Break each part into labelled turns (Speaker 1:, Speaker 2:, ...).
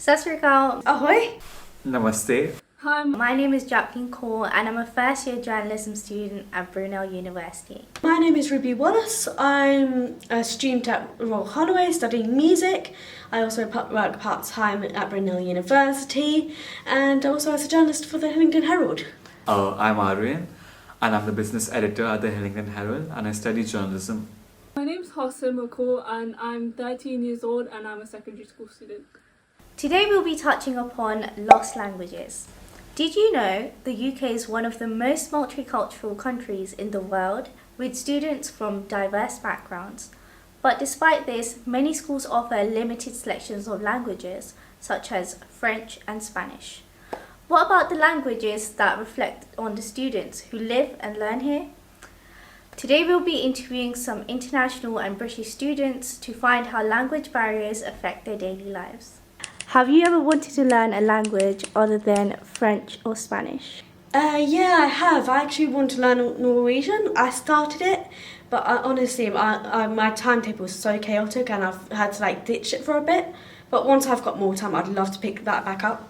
Speaker 1: Sat Sri Akal.
Speaker 2: Ahoy!
Speaker 3: Namaste.
Speaker 4: Hi,
Speaker 1: My name is Jacqueline Kaur and I'm a first year journalism student at Brunel University.
Speaker 2: My name is Ruby Wallace. I'm a student at Royal Holloway studying music. I also work part-time at Brunel University and also as a journalist for the Hillingdon Herald.
Speaker 3: I'm Aryan and I'm the business editor at the Hillingdon Herald and I study journalism.
Speaker 4: my name's Hassan McCall and I'm 13 years old and I'm a secondary school student.
Speaker 1: Today we'll be touching upon lost languages. Did you know the UK is one of the most multicultural countries in the world with students from diverse backgrounds? But despite this, many schools offer limited selections of languages such as French and Spanish. What about the languages that reflect on the students who live and learn here? Today we'll be interviewing some international and British students to find how language barriers affect their daily lives. Have you ever wanted to learn a language other than French or Spanish?
Speaker 2: Yeah, I have. I actually want to learn Norwegian. I started it, but honestly, my timetable is so chaotic and I've had to ditch it for a bit. But once I've got more time, I'd love to pick that back up.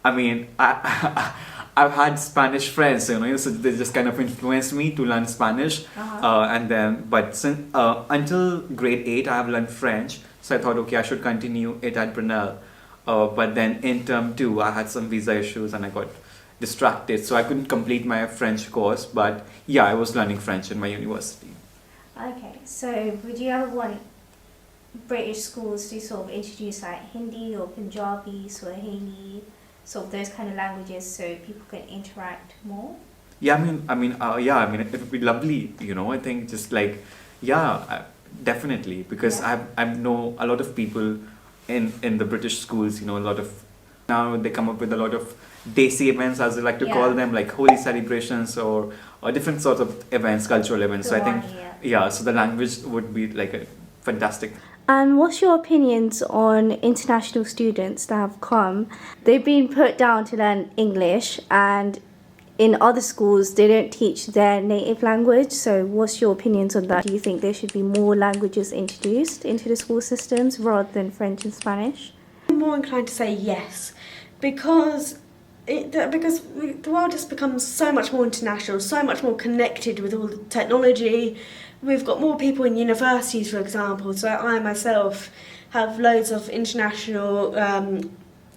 Speaker 3: I mean, I've had Spanish friends, so they just kind of influenced me to learn Spanish. Until grade 8, I have learned French. So I thought, okay, I should continue it at Brunel. But then in term 2, I had some visa issues and I got distracted. So I couldn't complete my French course. But yeah, I was learning French in my university.
Speaker 1: Okay, so would you ever want British schools to sort of introduce Hindi or Punjabi, Swahili, sort of those kind of languages so people can interact more?
Speaker 3: Yeah, it would be lovely, I think definitely, because
Speaker 1: Yeah.
Speaker 3: I know a lot of people in the British schools, a lot of, now they come up with a lot of desi events, as they like to call
Speaker 1: Yeah.
Speaker 3: them, like holy celebrations or different sorts of events, cultural events. So I think, so the language would be a fantastic.
Speaker 1: And what's your opinions on international students that have come? They've been put down to learn English and in other schools they don't teach their native language. So what's your opinions on that? Do you think there should be more languages introduced into the school systems rather than French and Spanish?
Speaker 2: I'm more inclined to say yes, because the world has become so much more international, so much more connected with all the technology. We've got more people in universities, for example, so I myself have loads of international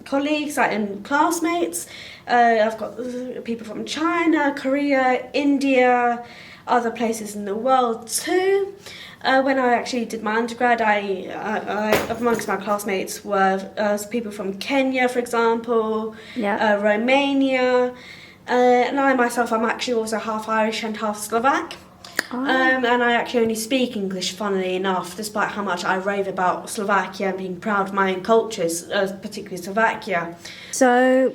Speaker 2: colleagues and classmates. I've got people from China, Korea, India, other places in the world too. When I actually did my undergrad, I amongst my classmates were people from Kenya, for example, Romania, and I myself, I'm actually also half Irish and half Slovak. And I actually only speak English, funnily enough, despite how much I rave about Slovakia and being proud of my own cultures, particularly Slovakia.
Speaker 1: So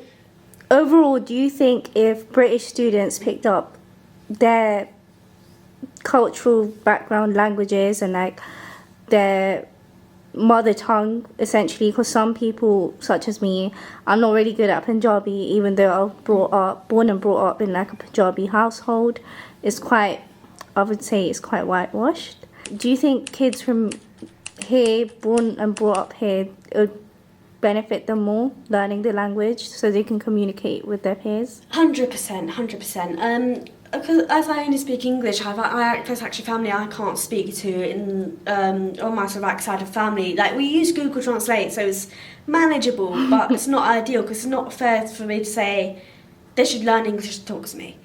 Speaker 1: overall, do you think if British students picked up their cultural background languages and their mother tongue, essentially, because some people such as me are not really good at Punjabi, even though I was born and brought up in a Punjabi household, I would say it's quite whitewashed. Do you think kids from here, born and brought up here, would benefit them more learning the language so they can communicate with their peers?
Speaker 2: 100%. Because as I only speak English, there's actually family I can't speak to on my Slovak side of family. We use Google Translate, so it's manageable, but it's not ideal because it's not fair for me to say they should learn English to talk to me,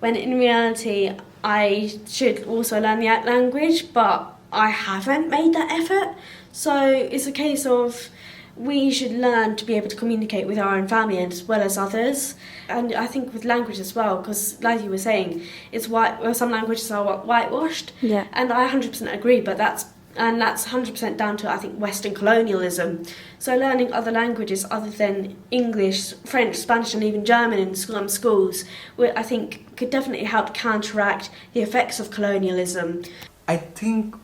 Speaker 2: when in reality I should also learn the language, but I haven't made that effort. So it's a case of we should learn to be able to communicate with our own family as well as others. And I think with language as well, because like you were saying, some languages are whitewashed.
Speaker 1: Yeah.
Speaker 2: And I 100% agree, but that's 100% down to, I think, Western colonialism. So learning other languages other than English, French, Spanish and even German in some schools, I think could definitely help counteract the effects of colonialism.
Speaker 3: I think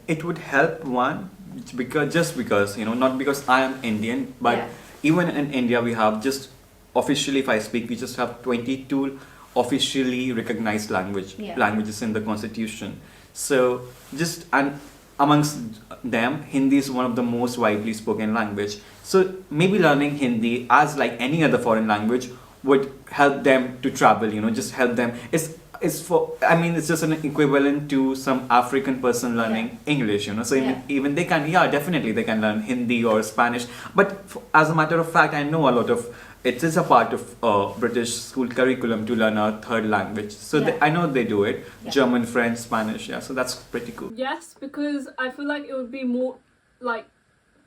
Speaker 3: it would help one, because not because I am Indian, but even in India we have just officially, if I speak, we just have 22 officially recognized languages in the constitution. So amongst them, Hindi is one of the most widely spoken language. So maybe learning Hindi as like any other foreign language would help them to travel, just help them. It's for, I mean, it's just an equivalent to some African person learning English, so even they can, definitely they can learn Hindi or Spanish. But as a matter of fact, I know a lot of, it is a part of British school curriculum to learn a third language. So I know they do it, German, French, Spanish, so that's pretty cool.
Speaker 4: Yes, because I feel like it would be more like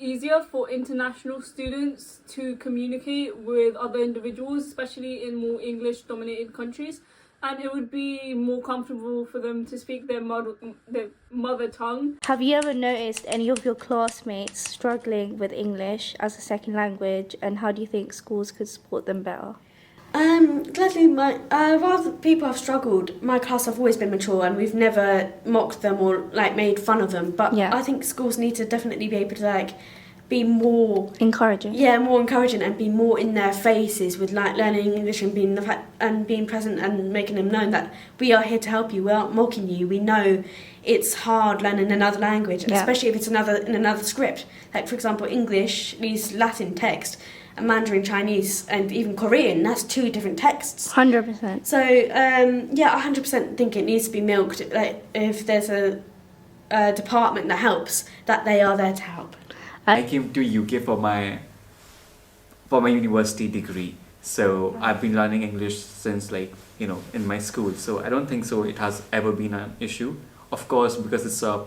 Speaker 4: easier for international students to communicate with other individuals, especially in more English dominated countries, and it would be more comfortable for them to speak their mother tongue.
Speaker 1: Have you ever noticed any of your classmates struggling with English as a second language, and how do you think schools could support them better?
Speaker 2: Gladly, while people have struggled, my class have always been mature and we've never mocked them or like made fun of them. But I think schools need to definitely be able to like be more
Speaker 1: encouraging.
Speaker 2: Yeah, more encouraging and be more in their faces with like learning English and being present and making them know that we are here to help you. We aren't mocking you. We know it's hard learning another language, especially if it's in another script. Like for example, English needs Latin text. And Mandarin Chinese and even Korean, that's 2 different texts.
Speaker 1: 100%.
Speaker 2: So, I 100% think it needs to be milked. Like, if there's a department that helps, that they are there to help.
Speaker 3: I came to UK for my university degree. So I've been learning English since in my school. So I don't think so it has ever been an issue. Of course, because it's a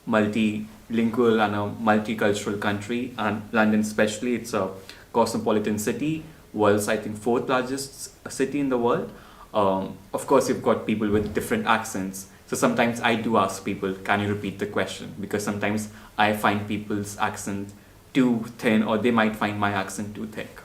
Speaker 3: multilingual and a multicultural country, and London especially, it's a cosmopolitan city, world's I think 4th largest city in the world. Of course, you've got people with different accents. So sometimes I do ask people, can you repeat the question? Because sometimes I find people's accent too thin, or they might find my accent too thick.